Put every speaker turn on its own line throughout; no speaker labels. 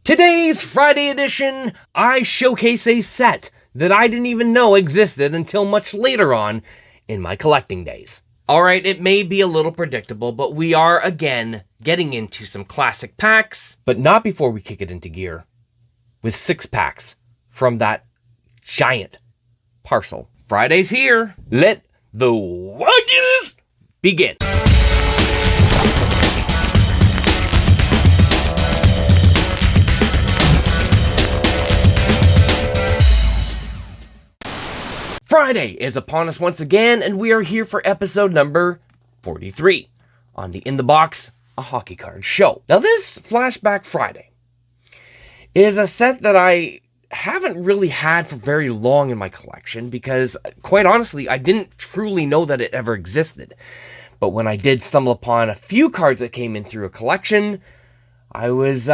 Today's Friday edition, I showcase a set that I didn't even know existed until much later on in my collecting days. Alright, it may be a little predictable, but we are again getting into some classic packs, but not before we kick it into gear with 6 packs from that giant parcel. Friday's here. Let the wackiness begin. Friday is upon us once again, and we are here for episode number 43 on the In the Box, a Hockey Cards show. Now, this Flashback Friday is a set that I haven't really had for very long in my collection because, quite honestly, I didn't truly know that it ever existed. But when I did stumble upon a few cards that came in through a collection, I was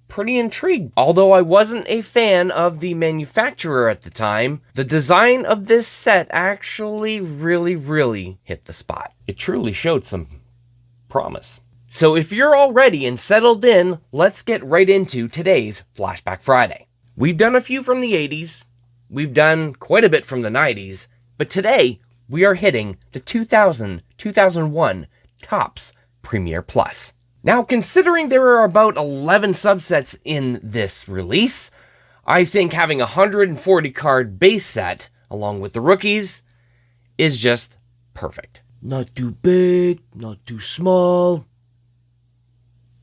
pretty intrigued. Although I wasn't a fan of the manufacturer at the time, the design of this set actually really hit the spot. It truly showed some promise. So if you're all ready and settled in, let's get right into today's Flashback Friday. We've done a few from the 80s, we've done quite a bit from the 90s, but today we are hitting the 2000-2001 Topps Premier Plus. Now, considering there are about 11 subsets in this release, I think having a 140 card base set, along with the rookies, is just perfect. Not too big, not too small.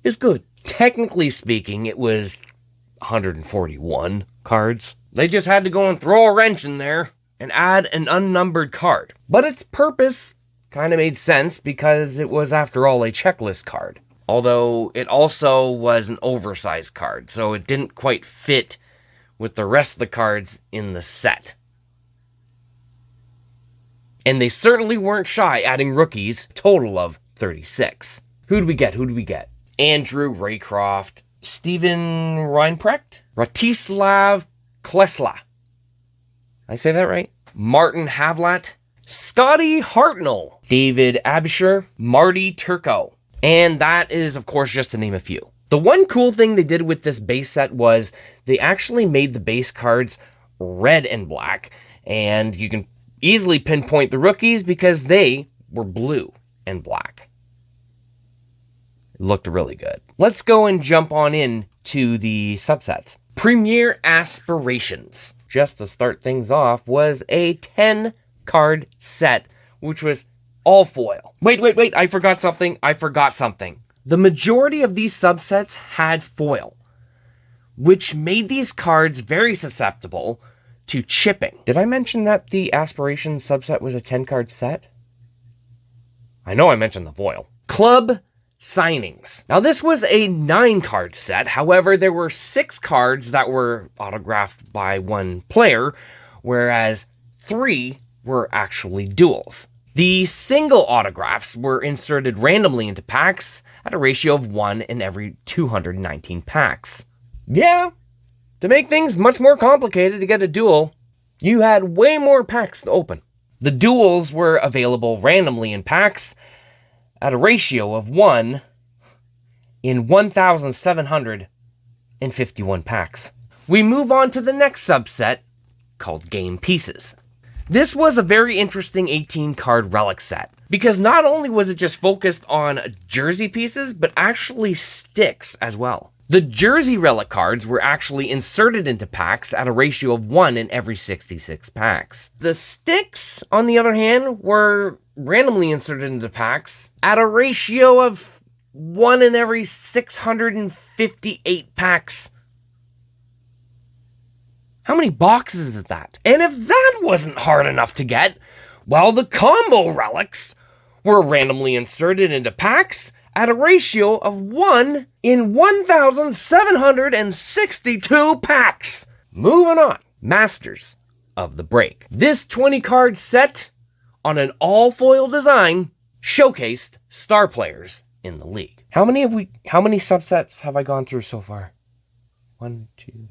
It's good. Technically speaking, it was 141 cards. They just had to go and throw a wrench in there and add an unnumbered card. But its purpose kind of made sense because it was, after all, a checklist card. Although it also was an oversized card, so it didn't quite fit with the rest of the cards in the set. And they certainly weren't shy, adding rookies, a total of 36. Who do we get? Andrew Raycroft, Steven Reinprecht, Ratislav Klesla. I say that right? Martin Havlat, Scotty Hartnell, David Absher, Marty Turco. And that is, of course, just to name a few. The one cool thing they did with this base set was they actually made the base cards red and black, and you can easily pinpoint the rookies because they were blue and black. It looked really good. Let's go and jump on in to the subsets. Premier Aspirations, just to start things off, was a 10-card set, which was all foil. Wait, I forgot something. The majority of these subsets had foil, which made these cards very susceptible to chipping. Did I mention that the Aspiration subset was a 10-card set? I know I mentioned the foil. Club Signings. Now, this was a 9-card set. However, there were 6 cards that were autographed by one player, whereas 3 were actually duels. The single autographs were inserted randomly into packs at a ratio of 1 in every 219 packs. Yeah, to make things much more complicated to get a duel, you had way more packs to open. The duels were available randomly in packs at a ratio of 1 in 1,751 packs. We move on to the next subset, called Game Pieces. This was a very interesting 18-card relic set, because not only was it just focused on jersey pieces, but actually sticks as well. The jersey relic cards were actually inserted into packs at a ratio of 1 in every 66 packs. The sticks, on the other hand, were randomly inserted into packs at a ratio of 1 in every 658 packs. How many boxes is that? And if that wasn't hard enough to get, well, the combo relics were randomly inserted into packs at a ratio of 1 in 1,762 packs. Moving on. Masters of the Break. This 20-card set on an all-foil design showcased star players in the league. How many subsets have I gone through so far? 1, 2.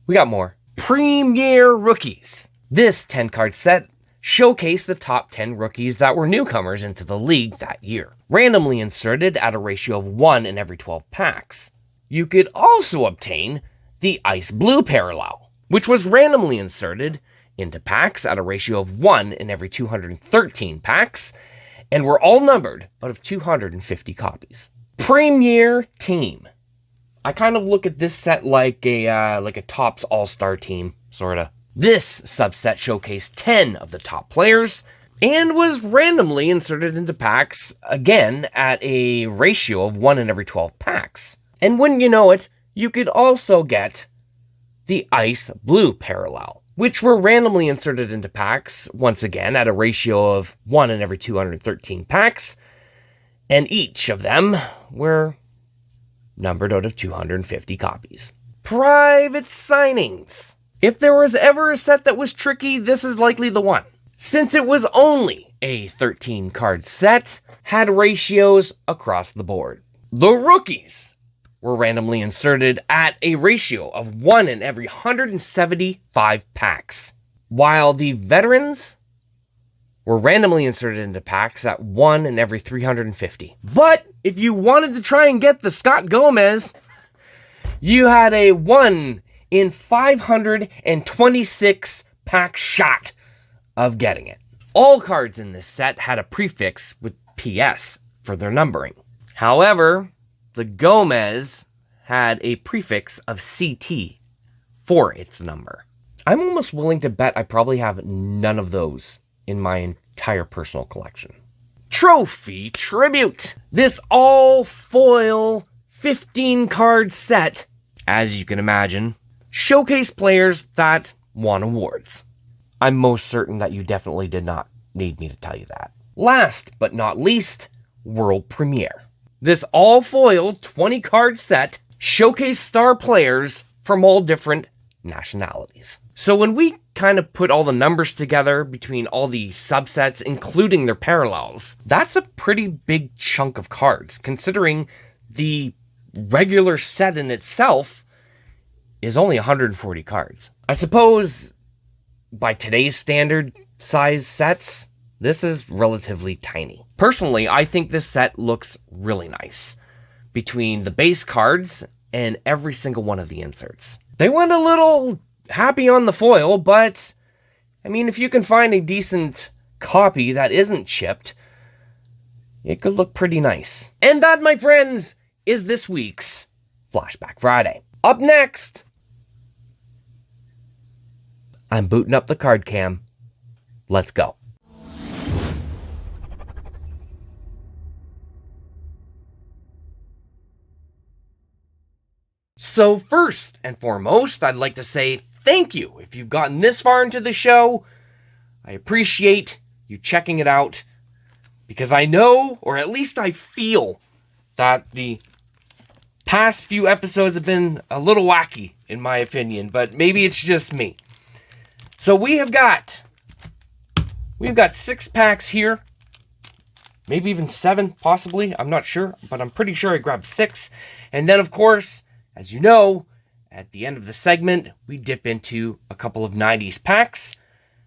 We got more. Premier Rookies. This 10-card set showcased the top 10 rookies that were newcomers into the league that year, randomly inserted at a ratio of 1 in every 12 packs. you could also obtain the ice blue parallel, which was randomly inserted into packs at a ratio of 1 in every 213 packs, and were all numbered out of 250 copies. Premier Team. I kind of look at this set like a Topps All-Star team, sorta. This subset showcased 10 of the top players, and was randomly inserted into packs, again, at a ratio of 1 in every 12 packs. And wouldn't you know it, you could also get the ice blue parallel, which were randomly inserted into packs, once again, at a ratio of 1 in every 213 packs, and each of them were numbered out of 250 copies. Private signings. If there was ever a set that was tricky, this is likely the one. Since it was only a 13-card set, had ratios across the board. The rookies were randomly inserted at a ratio of 1 in every 175 packs, while the veterans were randomly inserted into packs at 1 in every 350. But if you wanted to try and get the Scott Gomez, you had a 1 in 526 pack shot of getting it. All cards in this set had a prefix with PS for their numbering. However, the Gomez had a prefix of CT for its number. I'm almost willing to bet I probably have none of those in my entire personal collection. Trophy Tribute. This all-foil 15-card set, as you can imagine, showcased players that won awards. I'm most certain that you definitely did not need me to tell you that. Last but not least, World Premiere. This all-foil 20-card set showcased star players from all different nationalities. So when we kind of put all the numbers together between all the subsets, including their parallels, that's a pretty big chunk of cards, considering the regular set in itself is only 140 cards. I suppose by today's standard size sets, this is relatively tiny. Personally, I think this set looks really nice between the base cards and every single one of the inserts. They went a little happy on the foil, but I mean, if you can find a decent copy that isn't chipped, it could look pretty nice. And that, my friends, is this week's Flashback Friday. Up next, I'm booting up the card cam. Let's go. So first and foremost, I'd like to say thank you if you've gotten this far into the show. I appreciate you checking it out, because I know, or at least I feel, that the past few episodes have been a little wacky, in my opinion, but maybe it's just me. So we've got 6 packs here, maybe even 7, possibly. I'm not sure, but I'm pretty sure I grabbed 6. And then, of course, as you know, at the end of the segment, we dip into a couple of 90s packs.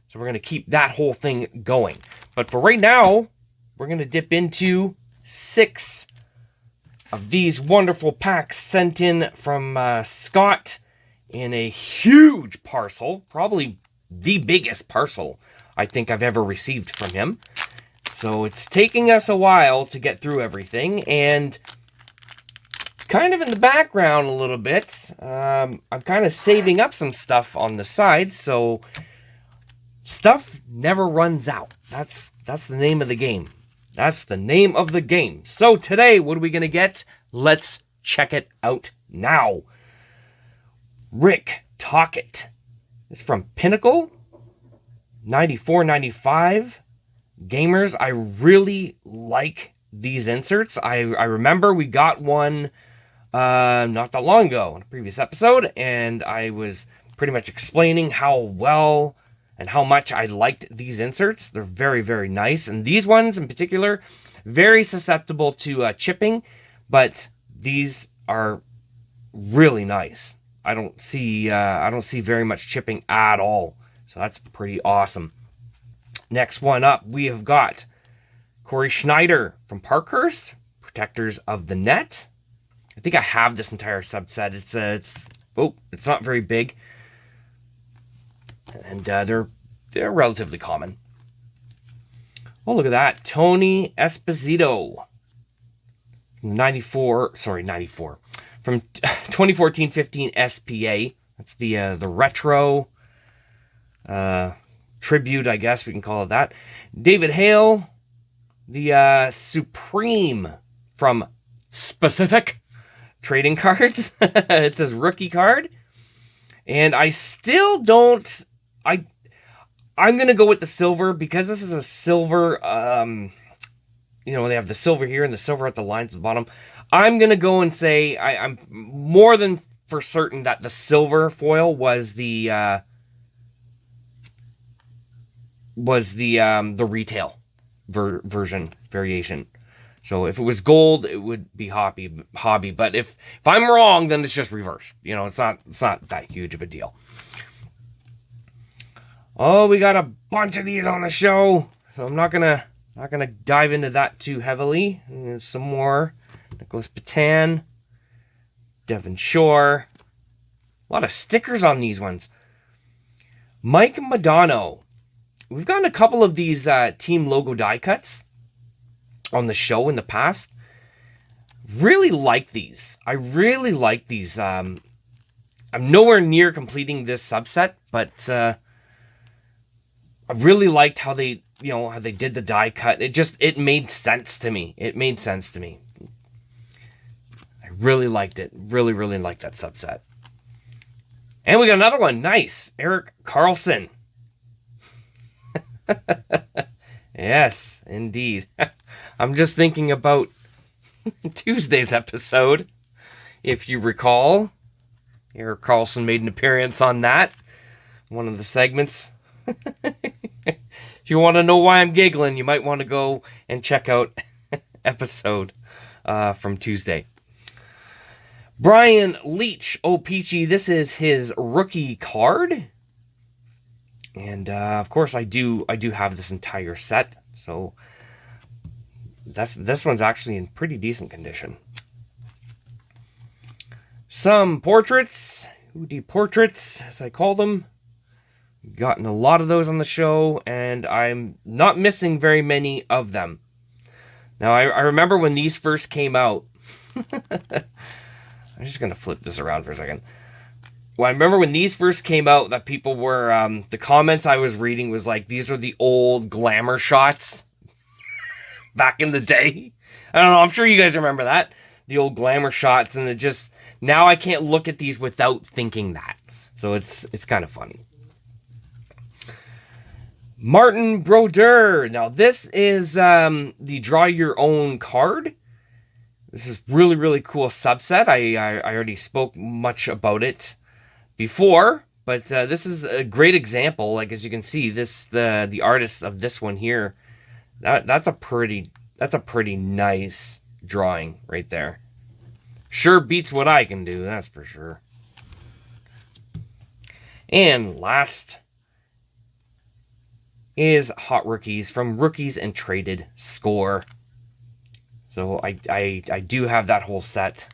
So we're going to keep that whole thing going. But for right now, we're going to dip into 6 of these wonderful packs sent in from Scott in a huge parcel, probably the biggest parcel I think I've ever received from him. So it's taking us a while to get through everything, and kind of in the background a little bit, I'm kind of saving up some stuff on the side, so stuff never runs out. That's the name of the game. That's the name of the game. So today, what are we going to get? Let's check it out now. Rick Tocchet. It's from Pinnacle, 94.95. Gamers, I really like these inserts. I remember we got one not that long ago in a previous episode, and I was pretty much explaining how well and how much I liked these inserts. They're very, very nice, and these ones in particular, very susceptible to chipping, but these are really nice. I don't see very much chipping at all, so that's pretty awesome. Next one up, we have got Corey Schneider from Parkhurst, Protectors of the Net. I think I have this entire subset. It's not very big, and they're relatively common. Oh, look at that, Tony Esposito, 94 from 2014-15 SPA. That's the retro tribute, I guess we can call it that. David Hale, the Supreme from Specific Trading Cards. It says rookie card. And I still don't... I'm going to go with the silver because this is a silver... they have the silver here and the silver at the lines at the bottom. I'm going to go and say I'm more than for certain that the silver foil was the retail variation. So if it was gold, it would be hobby. But if I'm wrong, then it's just reversed. It's not that huge of a deal. Oh, we got a bunch of these on the show, so I'm not gonna dive into that too heavily. Some more Nicholas Patan, Devon Shore. A lot of stickers on these ones. Mike Madonna. We've gotten a couple of these team logo die cuts on the show in the past. Really like these. I really like these. I'm nowhere near completing this subset, but I really liked how they did the die cut. It made sense to me. I really liked it. Really, really liked that subset. And we got another one. Nice. Eric Carlson. Yes, indeed. I'm just thinking about Tuesday's episode. If you recall, Eric Carlson made an appearance on that. One of the segments. If you want to know why I'm giggling, you might want to go and check out episode from Tuesday. Brian Leach, Peachy, this is his rookie card. And of course I do have this entire set, so this one's actually in pretty decent condition. Some portraits, Hoodie portraits, as I call them. Gotten a lot of those on the show, and I'm not missing very many of them. Now, I remember when these first came out. I'm just going to flip this around for a second. Well, I remember when these first came out that people were, the comments I was reading was like, these are the old glamour shots back in the day. I don't know, I'm sure you guys remember that. The old glamour shots, and it just, now I can't look at these without thinking that. So it's kind of funny. Martin Brodeur. Now, this is the Draw Your Own card. This is really, really cool subset. I already spoke much about it before, but this is a great example. Like, as you can see, the artist of this one here, that's a pretty nice drawing right there. Sure beats what I can do, that's for sure. And last is Hot Rookies from Rookies and Traded Score. So I do have that whole set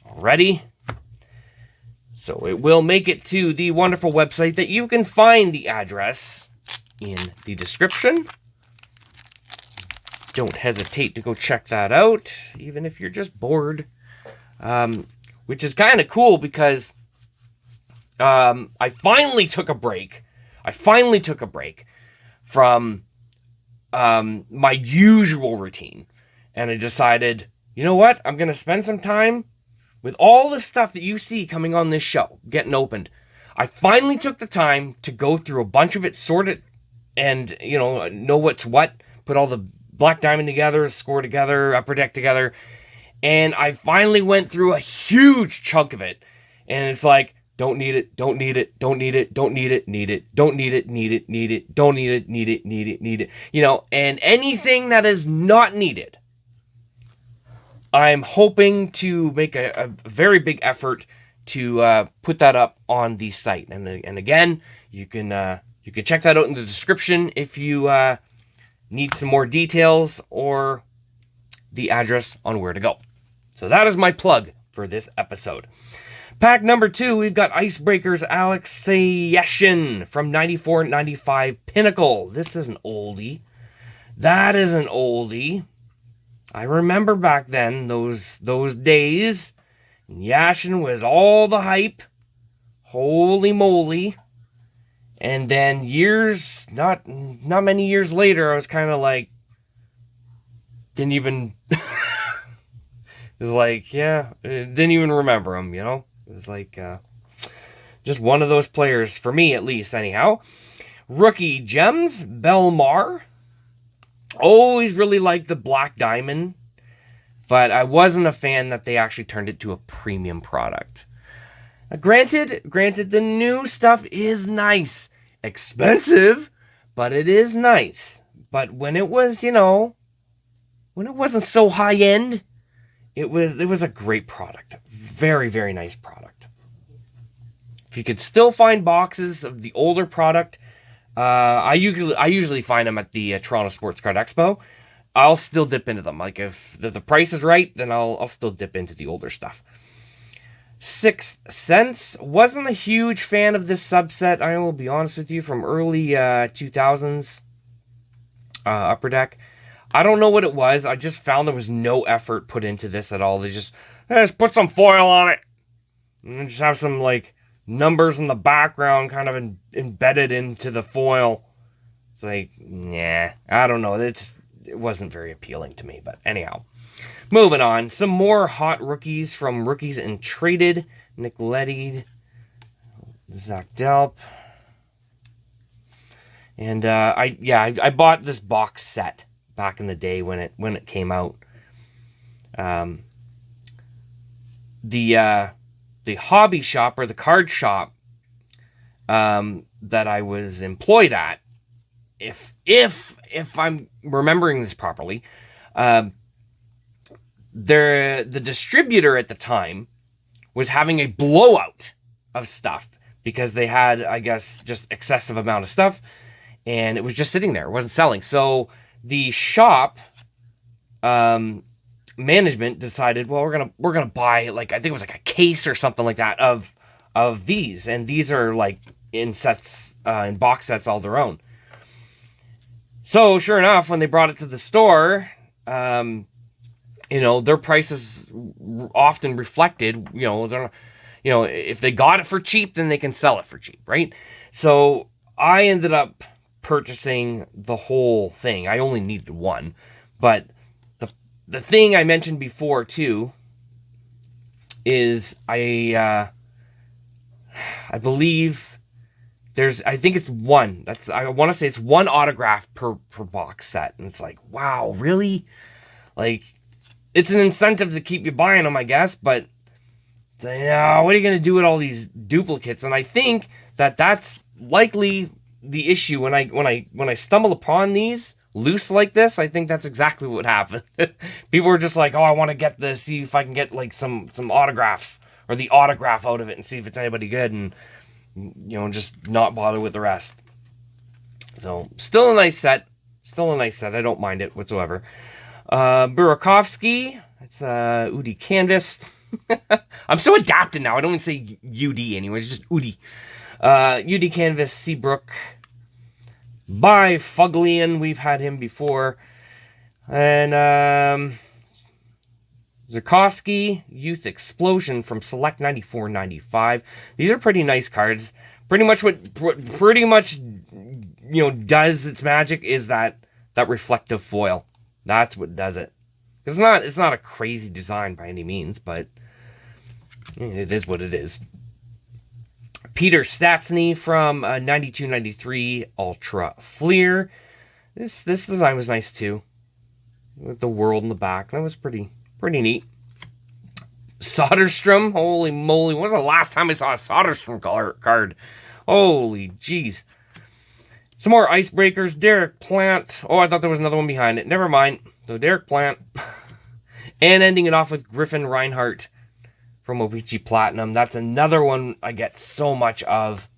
already. So it will make it to the wonderful website that you can find the address in the description. Don't hesitate to go check that out, even if you're just bored. Which is kind of cool because I finally took a break. From my usual routine. And I decided, you know what? I'm going to spend some time with all the stuff that you see coming on this show, getting opened. I finally took the time to go through a bunch of it, sort it, and, know what's what, put all the Black Diamond together, Score together, Upper Deck together, and I finally went through a huge chunk of it, and it's like, don't need it, don't need it, don't need it, don't need it, need it, don't need it, need it, need it, don't need it, need it, need it, need it, and anything that is not needed, I'm hoping to make a very big effort to put that up on the site. And again, you can check that out in the description if you need some more details or the address on where to go. So that is my plug for this episode. Pack number 2, we've got Icebreakers Alexeyeshin from 94-95 Pinnacle. This is an oldie. That is an oldie. I remember back then, those days, Yashin was all the hype. Holy moly. And then not many years later, I was kind of like, didn't even, it was like, yeah, didn't even remember him, you know? It was like, just one of those players, for me at least, anyhow. Rookie Gems, Belmar. Always really liked the Black Diamond, but I wasn't a fan that they actually turned it to a premium product. Granted, the new stuff is nice. Expensive, but it is nice. But when it was, when it wasn't so high-end, it was a great product. Very, very nice product. If you could still find boxes of the older product, I usually find them at the Toronto Sports Card Expo. I'll still dip into them. Like if the price is right, then I'll still dip into the older stuff. Sixth Sense. Wasn't a huge fan of this subset, I will be honest with you, from early 2000s Upper Deck. I don't know what it was. I just found there was no effort put into this at all. They just put some foil on it. And just have some, like, numbers in the background kind of embedded into the foil. It's like, nah, I don't know. It wasn't very appealing to me. But anyhow, moving on. Some more hot rookies from Rookies and Traded. Nick Leddy, Zach Delp. And I bought this box set back in the day when it came out. The hobby shop or the card shop that I was employed at, if I'm remembering this properly, the distributor at the time was having a blowout of stuff because they had, I guess, just excessive amount of stuff, and it was just sitting there. It wasn't selling. So the shop management decided, well, we're gonna buy, like, I think it was like a case or something like that of these, and these are like in sets, in box sets all their own. So sure enough, when they brought it to the store, their prices often reflected, if they got it for cheap, then they can sell it for cheap, right? So I ended up purchasing the whole thing. I only needed one, but the thing I mentioned before too is I believe I think it's one. I want to say it's one autograph per box set, and it's like, wow, really? Like, it's an incentive to keep you buying them, I guess, but what are you going to do with all these duplicates? And I think that's likely the issue when I stumble upon these loose like this. I think that's exactly what happened. People were just like, oh, I want to get this, see if I can get like some autographs or the autograph out of it and see if it's anybody good, and just not bother with the rest. So still a nice set. I don't mind it whatsoever. Burakovsky, it's Udi Canvas. I'm so adapted now. I don't even say UD anymore. It's just Udi. UD Canvas, Seabrook. By Fuglian, we've had him before. And Zerkowski, Youth Explosion from Select 94-95. These are pretty nice cards. Pretty much what does its magic is that reflective foil. That's what does it. It's not a crazy design by any means, but it is what it is. Peter Stastny from 92-93 Ultra Fleer. This design was nice too, with the world in the back. That was pretty neat. Soderstrom, holy moly! When was the last time I saw a Soderstrom card? Holy jeez. Some more icebreakers. Derek Plant. Oh, I thought there was another one behind it. Never mind. So Derek Plant. And ending it off with Griffin Reinhardt from O-Pee-Chee Platinum. That's another one I get so much of.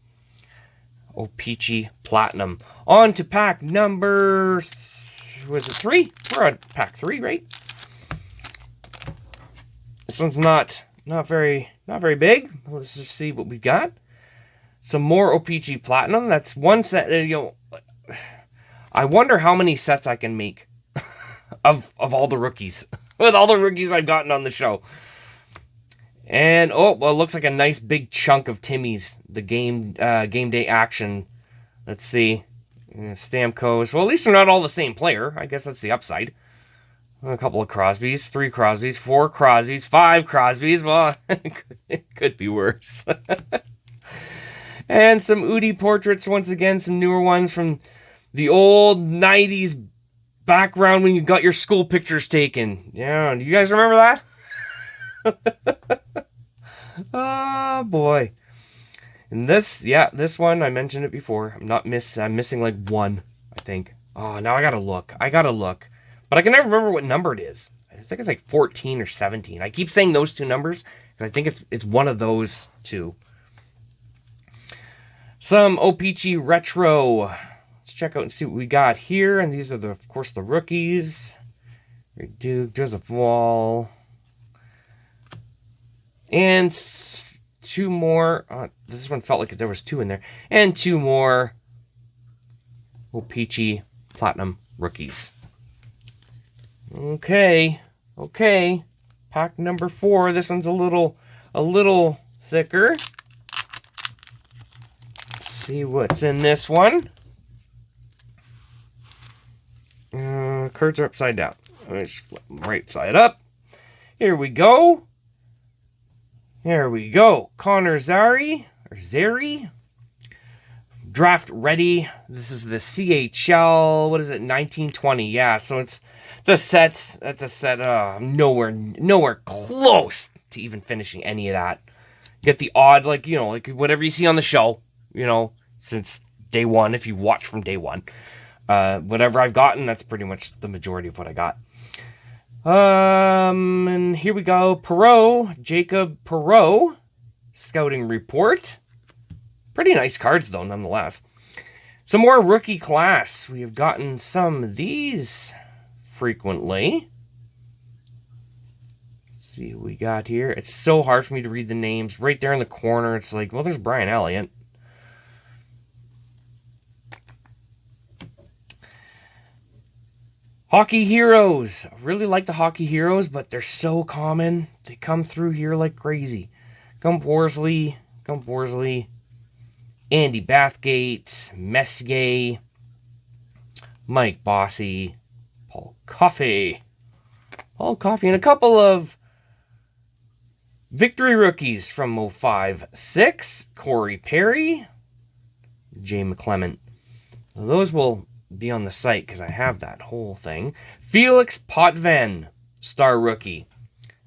O-Pee-Chee Platinum. On to pack number... was it 3? We're on pack 3, right? This one's not very big. Let's just see what we got. Some more O-Pee-Chee Platinum. That's one set. I wonder how many sets I can make of all the rookies. With all the rookies I've gotten on the show. And, well, it looks like a nice big chunk of Timmy's. The game day action. Let's see. Stamkos. Well, at least they're not all the same player. I guess that's the upside. A couple of Crosbys, 3 Crosbys, 4 Crosbys, 5 Crosbys. Well, it could be worse. And some Udi portraits once again. Some newer ones from the old 90s background when you got your school pictures taken. Yeah, do you guys remember that? Oh, boy. And this one, I mentioned it before. I'm missing like 1, I think. Oh, now I gotta look. But I can never remember what number it is. I think it's like 14 or 17. I keep saying those 2 numbers, because I think it's one of those 2. Some O-Pee-Chee Retro. Let's check out and see what we got here. And these are, of course, the rookies. Duke, Joseph Wall. And 2 more. This one felt like there was 2 in there. And 2 more O-Pee-Chee Platinum rookies. Okay. Pack number 4. This one's a little thicker. Let's see what's in this one. Cards are upside down. Let me just flip them right side up. Here we go. Connor Zary. Draft ready. This is the CHL. What is it? 1920. Yeah, so it's a set. That's a set. Nowhere close to even finishing any of that. Get the odd, like whatever you see on the show. Since day one, if you watch from day one. Whatever I've gotten, that's pretty much the majority of what I got. And here we go. Jacob Perreault, scouting report. Pretty nice cards, though, nonetheless. Some more rookie class. We have gotten some of these frequently. Let's see what we got here. It's so hard for me to read the names. Right there in the corner, it's like, well, there's Brian Elliott. Hockey Heroes. I really like the Hockey Heroes, but they're so common. They come through here like crazy. Gump Worsley. Andy Bathgate. Messier. Mike Bossy. Paul Coffey. And a couple of victory rookies from 05-06. Corey Perry. Jay McClement. Those will be on the site because I have that whole thing. Felix Potvin, star rookie.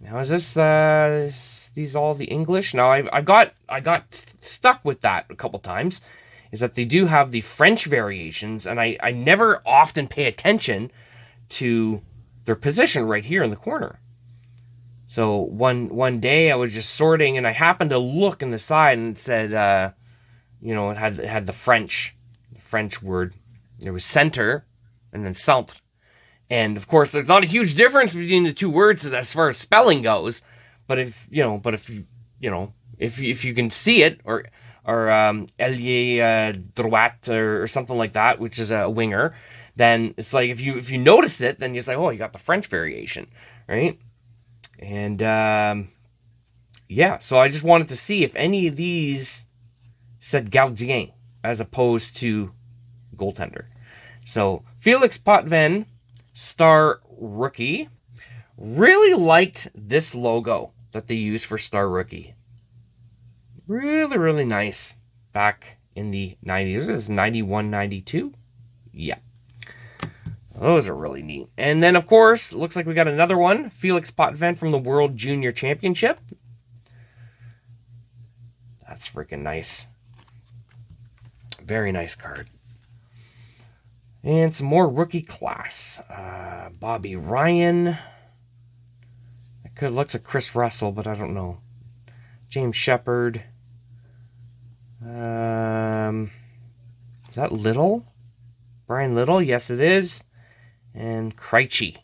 Now is this these all the English? Now I got stuck with that a couple times. Is that they do have the French variations, and I never often pay attention to their position right here in the corner. So one day I was just sorting, and I happened to look in the side, and it said, it had the French word. There was center and then centre. And of course, there's not a huge difference between the 2 words as far as spelling goes. But if you can see it, or ailier droite or something like that, which is a winger, then it's like if you notice it, then you're like, oh, you got the French variation, right? And so I just wanted to see if any of these said gardien as opposed to goaltender. So Felix Potvin, star rookie. Really liked this logo that they used for star rookie. Really, really nice. Back in the 90s. This is 91, 92. Yeah. Those are really neat. And then, of course, looks like we got another one. Felix Potvin from the World Junior Championship. That's freaking nice. Very nice card. And some more rookie class. Bobby Ryan. It looks like Chris Russell, but I don't know. James Shepard. Is that Little? Brian Little? Yes, it is. And Krejci.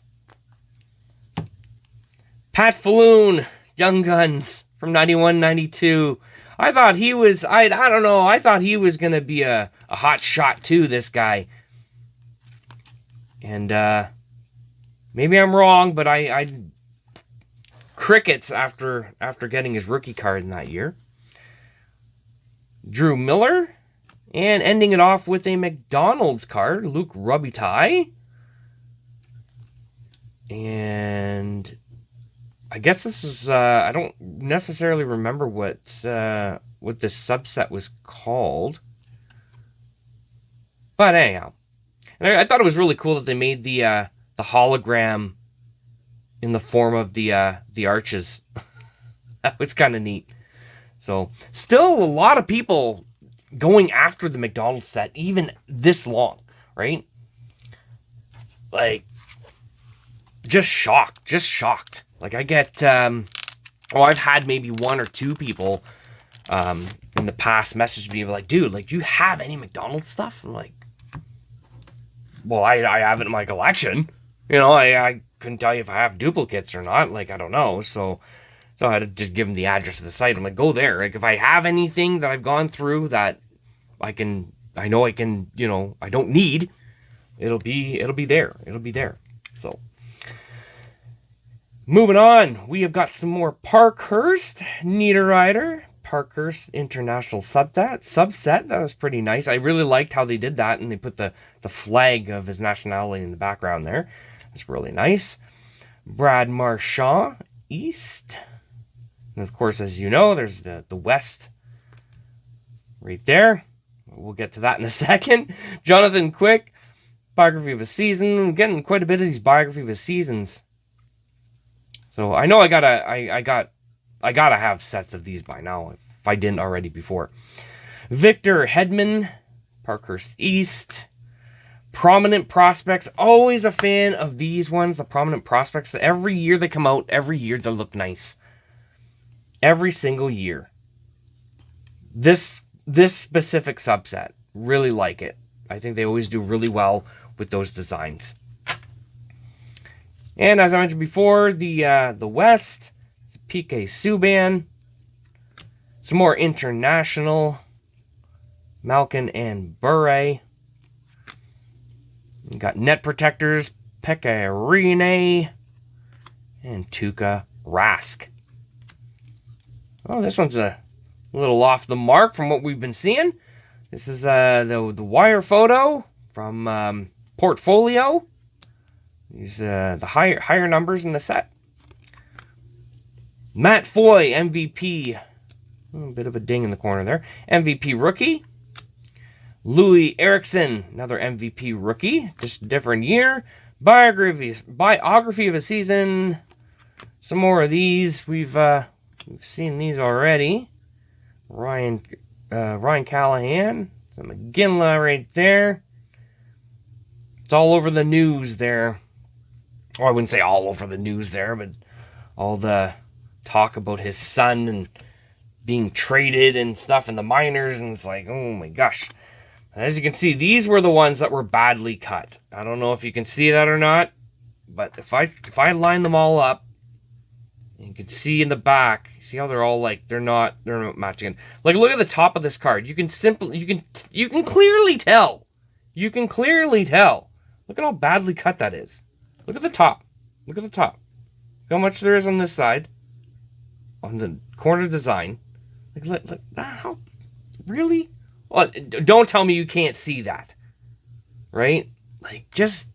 Pat Falloon. Young Guns from 91, 92. I thought he was, I don't know, I thought he was going to be a hot shot too, this guy. And maybe I'm wrong, but I crickets after getting his rookie card in that year. Drew Miller. And ending it off with a McDonald's card, Luke Robitaille. And I guess this is, I don't necessarily remember what this subset was called. But anyhow, and I thought it was really cool that they made the hologram in the form of the arches. That was kind of neat. So, still a lot of people going after the McDonald's set, even this long, right? Like, just shocked. Like, I get, I've had maybe one or two people in the past message me like, dude, like, do you have any McDonald's stuff? I'm like, well, I have it in my collection. You know, I couldn't tell you if I have duplicates or not. Like, I don't know. So I had to just give them the address of the site. I'm like, go there. Like, if I have anything that I've gone through that I know I can, you know, I don't need, it'll be there. It'll be there. So, moving on, we have got some more Parkhurst Niederreiter. Parkhurst International subset. That was pretty nice. I really liked how they did that, and they put the flag of his nationality in the background there. That's really nice. Brad Marchand East. And of course, as you know, there's the West right there. We'll get to that in a second. Jonathan Quick, biography of a season. I'm getting quite a bit of these biography of a seasons. So I know I gotta have sets of these by now if I didn't already before. Victor Hedman, Parkhurst East. Prominent Prospects. Always a fan of these ones, the Prominent Prospects. Every year they come out, every year they look nice. Every single year. This specific subset, really like it. I think they always do really well with those designs. And as I mentioned before, the West, it's PK Subban. Some more international, Malkin and Bure. You got net protectors, Pekka Rinne and Tuukka Rask. Oh, this one's a little off the mark from what we've been seeing. This is the wire photo from Portfolio. These the higher numbers in the set. Matt Foy, MVP. A bit of a ding in the corner there. MVP rookie. Louis Eriksson, another MVP rookie. Just a different year. Biography of a season. Some more of these. We've seen these already. Ryan Callahan. Some McGinley right there. It's all over the news there. Or I wouldn't say all over the news there, but all the talk about his son and being traded and stuff in the minors, and it's like, oh my gosh. As you can see, these were the ones that were badly cut. I don't know if you can see that or not, but if I line them all up, you can see in the back, see how they're all like they're not matching. Like, look at the top of this card. You can clearly tell. You can clearly tell. Look at how badly cut that is. Look at the top. Look at the top. Look how much there is on this side. On the corner design. Look, how, really? Well, don't tell me you can't see that. Right? Like, just...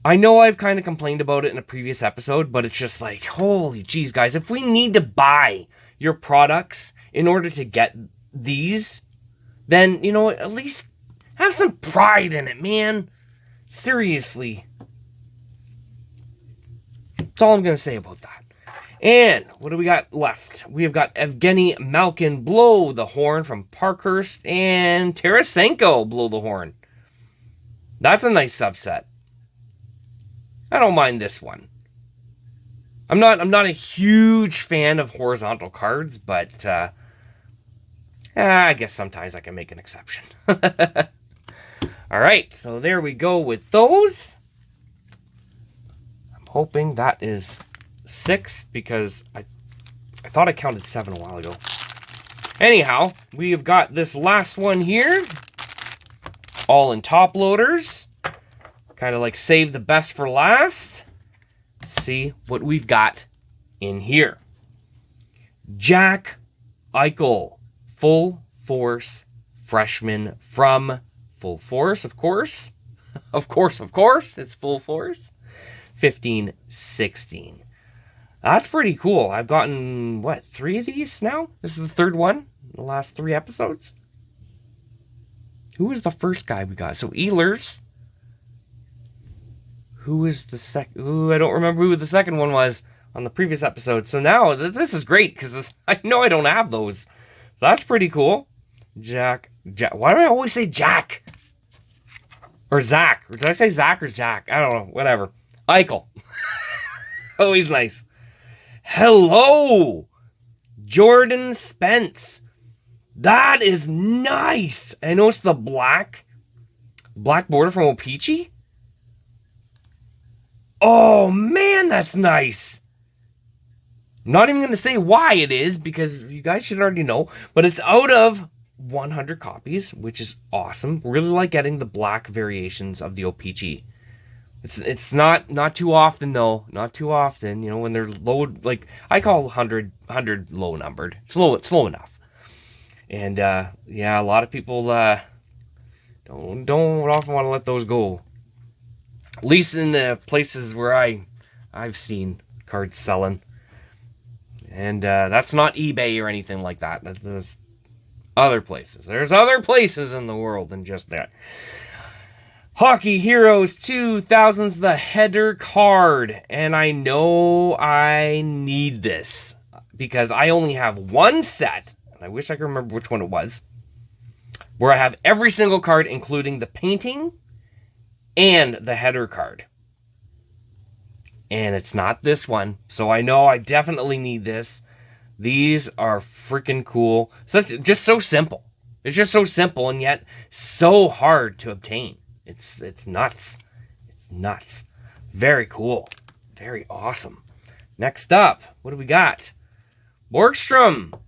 I know I've kind of complained about it in a previous episode, but it's just like, holy jeez, guys. If we need to buy your products in order to get these, then, you know, at least have some pride in it, man. Seriously. That's all I'm going to say about that. And what do we got left? We have got Evgeny Malkin, Blow the Horn from Parkhurst, and Tarasenko, Blow the Horn. That's a nice subset. I don't mind this one. I'm not a huge fan of horizontal cards, but I guess sometimes I can make an exception. All right, so there we go with those. I'm hoping that is 6 because I thought I counted 7 a while ago. Anyhow, we have got this last one here. All in top loaders. Kind of like save the best for last. See what we've got in here. Jack Eichel, Full Force freshman from Full Force, of course. Of course, it's Full Force. 15-16. That's pretty cool. I've gotten, 3 of these now? This is the third one in the last 3 episodes. Who was the first guy we got? So Ehlers. Who was the second? Ooh, I don't remember who the second one was on the previous episode. So now, this is great, because I know I don't have those. So that's pretty cool. Jack. Why do I always say Jack? Or Zach. Or did I say Zach or Jack? I don't know. Whatever. Eichel. Always nice. Hello, Jordan Spence. That is nice. I know it's the black border from O-Pee-Chee. Oh, man, that's nice. I'm not even going to say why it is, because you guys should already know. But it's out of 100 copies, which is awesome. Really like getting the black variations of the O-Pee-Chee. It's not too often, though. Not too often. You know, when they're low, like, I call 100 low numbered. It's slow enough. And, yeah, a lot of people don't often want to let those go. At least in the places where I've seen cards selling. And that's not eBay or anything like that. There's other places. There's other places in the world than just that. Hockey Heroes 2000's the header card. And I know I need this because I only have one set. And I wish I could remember which one it was. Where I have every single card, including the painting and the header card. And it's not this one. So I know I definitely need this. These are freaking cool. So it's just so simple. It's just so simple and yet so hard to obtain. It's nuts. It's nuts. Very cool. Very awesome. Next up, what do we got? Borgstrom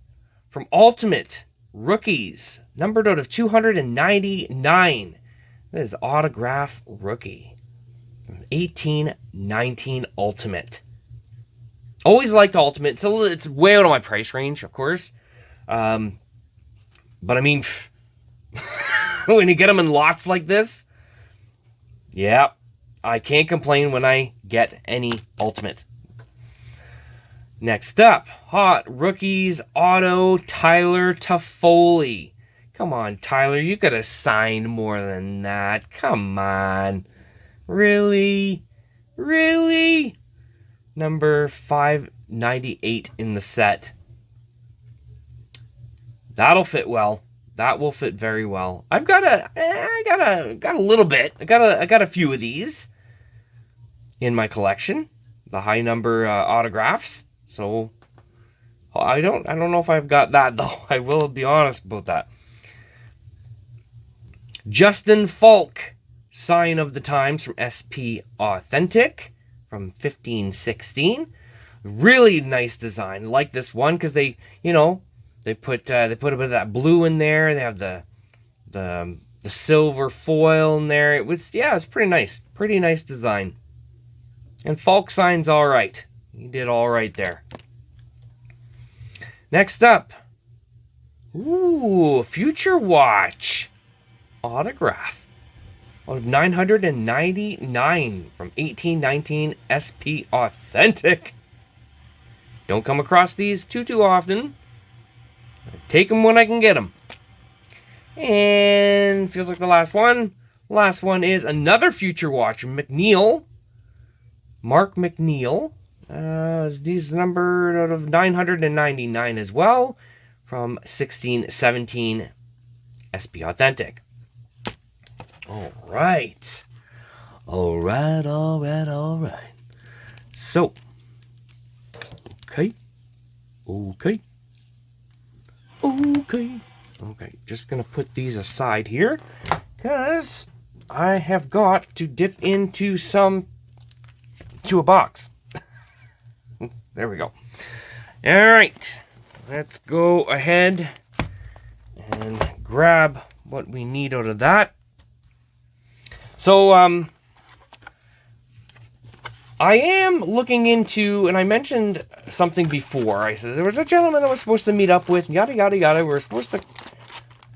from Ultimate Rookies. Numbered out of 299. That is the autograph rookie. 1819 Ultimate. Always liked Ultimate. It's way out of my price range, of course. But I mean, when you get them in lots like this, yeah, I can't complain when I get any Ultimate. Next up, Hot Rookies Auto Tyler Toffoli. Come on, Tyler, you could have signed more than that. Come on. Really? Really? Number 598 in the set. That'll fit well. That will fit very well. I got a little bit. I got a few of these in my collection. The high number autographs. So I don't know if I've got that though. I will be honest about that. Justin Falk, Sign of the Times from SP Authentic from 1516. Really nice design. I like this one because they put a bit of that blue in there. They have the silver foil in there. It's pretty nice. Pretty nice design. And Falk sign's all right. He did all right there. Next up. Ooh, Future Watch autograph of 999 from 1819 SP Authentic. Don't come across these too often. I take them when I can get them. And feels like the last one. Last one is another Future Watch, McNeil. Mark McNeil. These numbered out of 999 as well from 1617 SP Authentic. All right. So, okay. Just gonna put these aside here because I have got to dip into a box. There we go. All right. Let's go ahead and grab what we need out of that. So, I am looking into, and I mentioned something before. I said there was a gentleman I was supposed to meet up with, yada, yada, yada. We were supposed to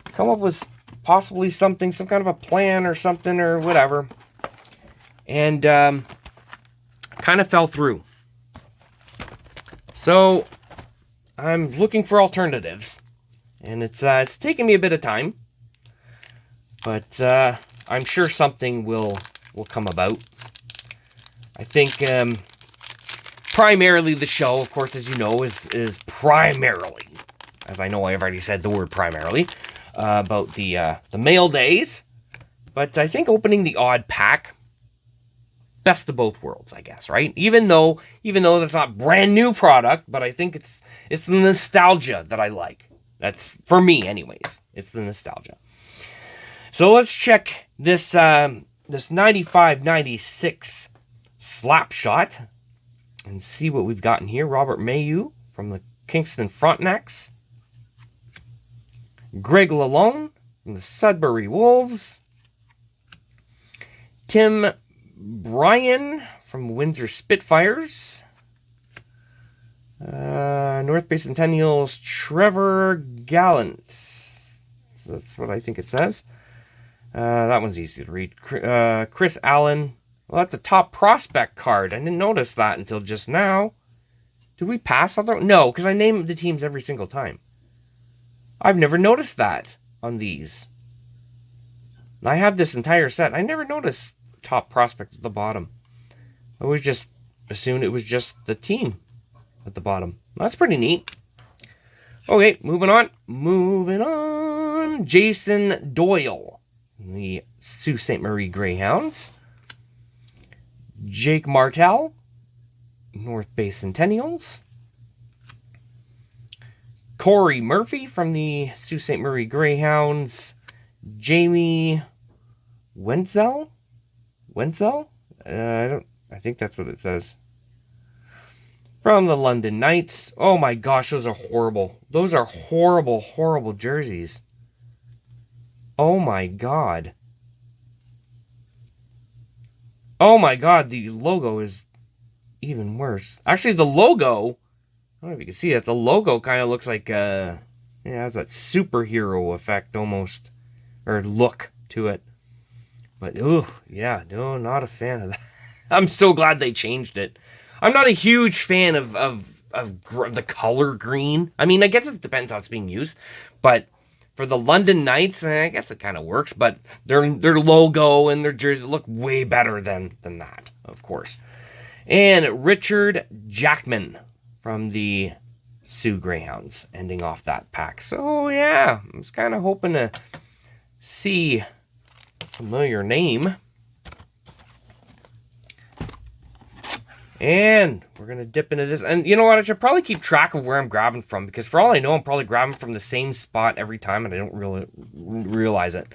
come up with possibly something, some kind of a plan or something or whatever. And kind of fell through. So I'm looking for alternatives. And it's taking me a bit of time. But I'm sure something will come about. I think primarily the show, of course, as you know, is primarily, as I know I've already said the word primarily, about the mail days. But I think opening the odd pack, best of both worlds, I guess, right? Even though that's not brand new product, but I think it's the nostalgia that I like. That's for me, anyways. It's the nostalgia. So let's check this 95-96 slap shot and see what we've got in here. Robert Mayu from the Kingston Frontenacs. Greg Lalone from the Sudbury Wolves. Tim Bryan from Windsor Spitfires. North Bay Centennials, Trevor Gallant. So that's what I think it says. That one's easy to read. Chris Allen. Well, that's a top prospect card. I didn't notice that until just now. Did we pass on that? No, because I name the teams every single time. I've never noticed that on these. And I have this entire set. I never noticed top prospect at the bottom. I always just assumed it was just the team at the bottom. That's pretty neat. Okay, moving on. Jason Doyle, the Sault Ste. Marie Greyhounds. Jake Martel, North Bay Centennials. Corey Murphy from the Sault Ste. Marie Greyhounds. Jamie Wenzel? I think that's what it says. From the London Knights. Oh my gosh, those are horrible. Those are horrible, horrible jerseys. Oh my god. Oh my god, the logo is even worse. Actually, the logo, I don't know if you can see it, the logo kind of looks like, it has that superhero effect almost, or look to it. But, yeah, no, not a fan of that. I'm so glad they changed it. I'm not a huge fan of the color green. I mean, I guess it depends how it's being used, but for the London Knights, I guess it kind of works, but their logo and their jersey look way better than that, of course. And Richard Jackman from the Sioux Greyhounds, ending off that pack. So, yeah, I was kind of hoping to see a familiar name. And we're going to dip into this. And you know what? I should probably keep track of where I'm grabbing from, because for all I know, I'm probably grabbing from the same spot every time, and I don't really realize it.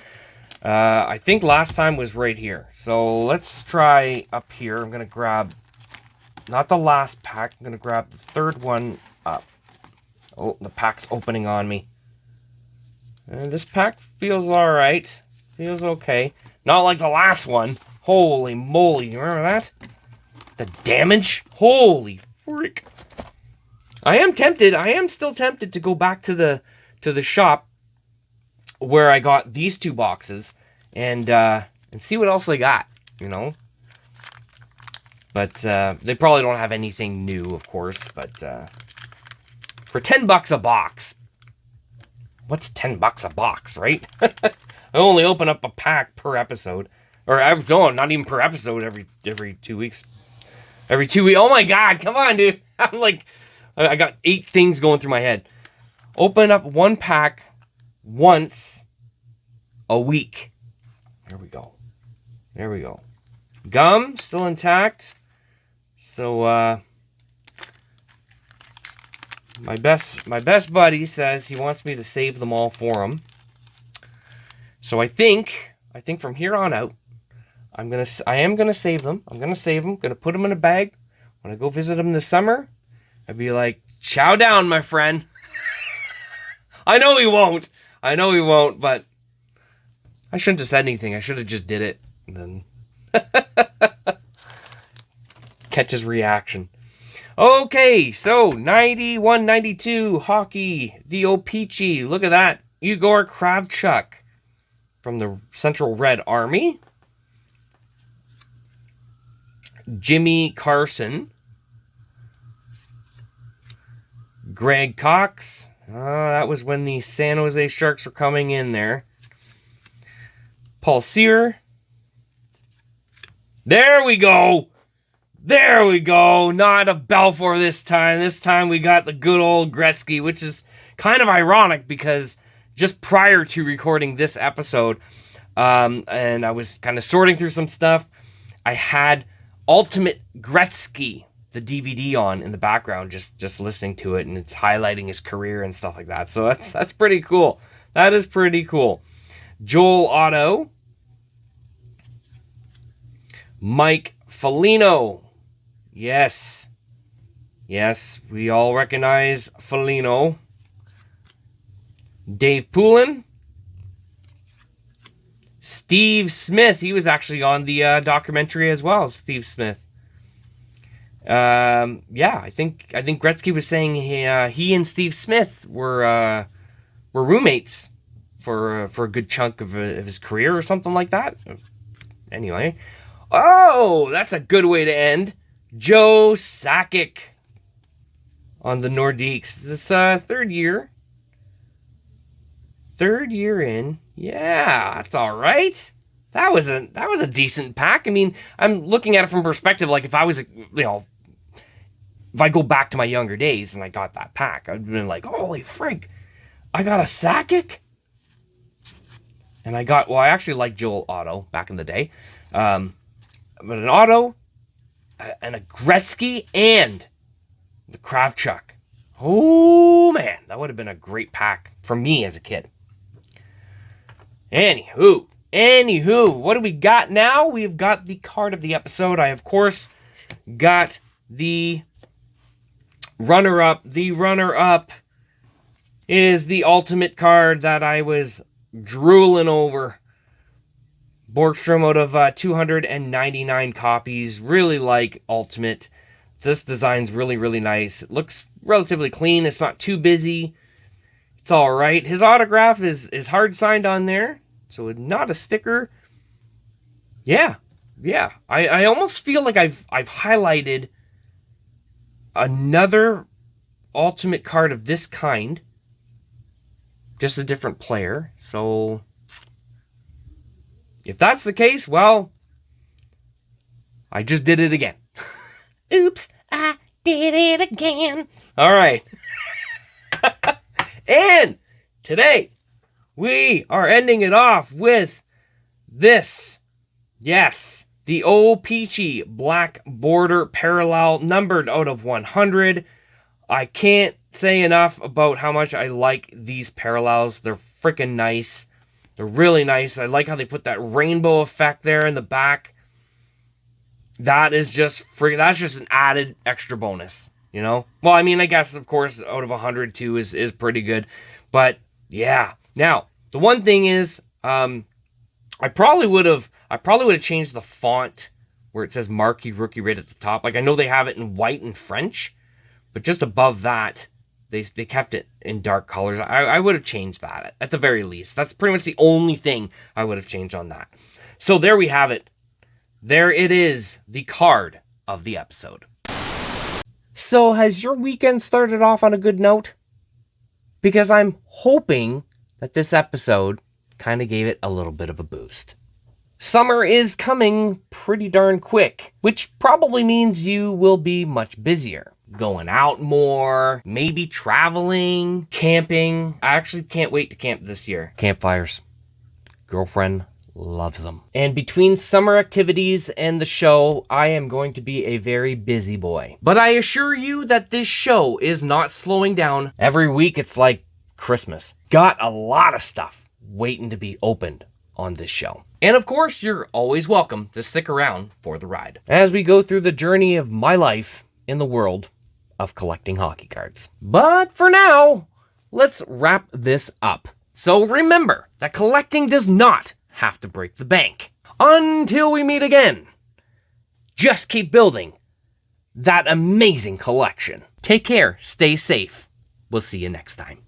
I think last time was right here. So let's try up here. I'm going to grab, not the last pack. I'm going to grab the third one up. Oh, the pack's opening on me. And this pack feels all right. Feels okay. Not like the last one. Holy moly. You remember that? The damage? Holy freak. I am still tempted to go back to the shop where I got these two boxes and see what else they got, you know. But they probably don't have anything new, of course, but for $10 a box. What's $10 a box, right? I only open up a pack per episode. Or no, not even per episode, every 2 weeks. Every 2 weeks. Oh my god, come on, dude. I'm like, I got 8 things going through my head. Open up one pack once a week. There we go. There we go. Gum, still intact. So, my best buddy says he wants me to save them all for him. So I think from here on out, I am gonna save them. I'm gonna put them in a bag. When I go visit them this summer, I'd be like, chow down, my friend. I know he won't, but I shouldn't have said anything. I should have just did it and then catch his reaction. Okay, so 91-92 hockey, the O-Pee-Chee. Look at that. Igor Kravchuk from the Central Red Army. Jimmy Carson. Greg Cox. That was when the San Jose Sharks were coming in there. Paul Sear. There we go. There we go. Not a Belfour this time. This time we got the good old Gretzky, which is kind of ironic because just prior to recording this episode, and I was kind of sorting through some stuff, I had Ultimate Gretzky, the DVD, on in the background, just listening to it, and it's highlighting his career and stuff like that. So that's pretty cool. That is pretty cool. Joel Otto. Mike Foligno. Yes, we all recognize Foligno. Dave Poulin. Steve Smith. He was actually on the documentary as well, Steve Smith. I think Gretzky was saying he and Steve Smith were roommates for a good chunk of his career or something like that. Anyway. Oh, that's a good way to end. Joe Sakic on the Nordiques. This third year in. Yeah, that's all right. That was a decent pack. I mean, I'm looking at it from perspective. Like if I was, if I go back to my younger days and I got that pack, I'd been like, holy frig, I got a Sakic. And I actually liked Joel Otto back in the day. But an Otto, and a Gretzky, and the Kravchuk. Oh, man. That would have been a great pack for me as a kid. Anywho, what do we got now? We've got the card of the episode. I, of course, got the runner-up. The runner-up is the ultimate card that I was drooling over. Borgstrom out of 299 copies. Really like Ultimate. This design's really, really nice. It looks relatively clean. It's not too busy. It's all right. His autograph is hard signed on there, so not a sticker. Yeah. I almost feel like I've highlighted another Ultimate card of this kind, just a different player. So if that's the case, well, I just did it again. Oops, I did it again. All right. And today, we are ending it off with this. Yes, the O-Pee-Chee Black Border Parallel, numbered out of 100. I can't say enough about how much I like these parallels. They're freaking nice. They're really nice. I like how they put that rainbow effect there in the back. That is just that's just an added extra bonus, you know? Well, I mean, I guess, of course, out of 100 too is pretty good. But, yeah. Now, the one thing is, I probably would have changed the font where it says Marquee Rookie right at the top. Like, I know they have it in white and French, but just above that, they kept it in dark colors. I would have changed that at the very least. That's pretty much the only thing I would have changed on that. So there we have it. There it is, the card of the episode. So has your weekend started off on a good note? Because I'm hoping that this episode kind of gave it a little bit of a boost. Summer is coming pretty darn quick, which probably means you will be much busier. Going out more, maybe traveling, camping. I actually can't wait to camp this year. Campfires. Girlfriend loves them. And between summer activities and the show, I am going to be a very busy boy. But I assure you that this show is not slowing down. Every week it's like Christmas. Got a lot of stuff waiting to be opened on this show. And of course, you're always welcome to stick around for the ride. As we go through the journey of my life in the world of collecting hockey cards. But for now, let's wrap this up. So remember that collecting does not have to break the bank. Until we meet again, just keep building that amazing collection. Take care, stay safe. We'll see you next time.